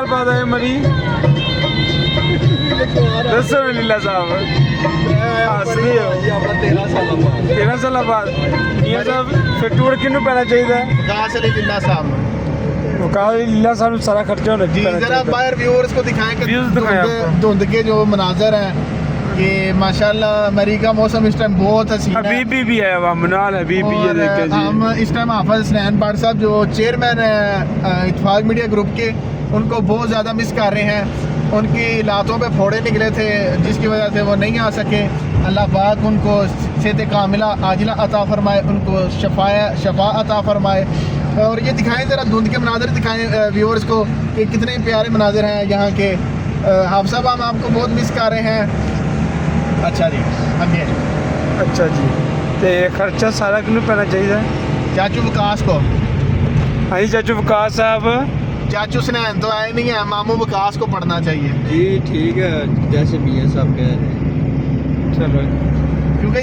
साल बाद आए मरी दसो भी लीला साहब हसदी हो 13 साल बाद मियां साहब फिर टूर किनू पैना चाहिए विकास अली लीला साहब लीला साहब सारा खर्चा होना जी जरा बाहर व्यूअर्स को दिखाएं कि व्यूज़ दिखाएं आपको। धुंध के जो मनाजर हैं कि माशाल्लाह मरी का मौसम इस टाइम बहुत हसीन है। हबीबी भी है वहाँ मनाल हबीबी ये और देखे जी हम इस टाइम हाफिज हसनैन बाट साहब जो चेयरमैन है इत्तेफाक मीडिया ग्रुप के, उनको बहुत ज़्यादा मिस कर रहे हैं। उनकी लातों पे फोड़े निकले थे जिसकी वजह से वो नहीं आ सके। अल्लाह पाक उनको सेहत कामिला आजिला अता फरमाए, उनको शफा अता फरमाए। और ये दिखाएं ज़रा धुंध के मनाजर दिखाएं व्यूअर्स को कि कितने प्यारे मनाजर हैं यहाँ के। हाफ़ साहब हम आपको बहुत मिस कर रहे हैं। अच्छा जी आगे अच्छा जी ते खर्चा सारा किनू पैना चाहिए चाचू विकास को, हाँ जी चाचू विकास साहब चाचू स्नैन तो आए नहीं है, मामू विकास को पढ़ना चाहिए जी ठीक है जैसे मियां साहब कह रहे हैं चलो क्योंकि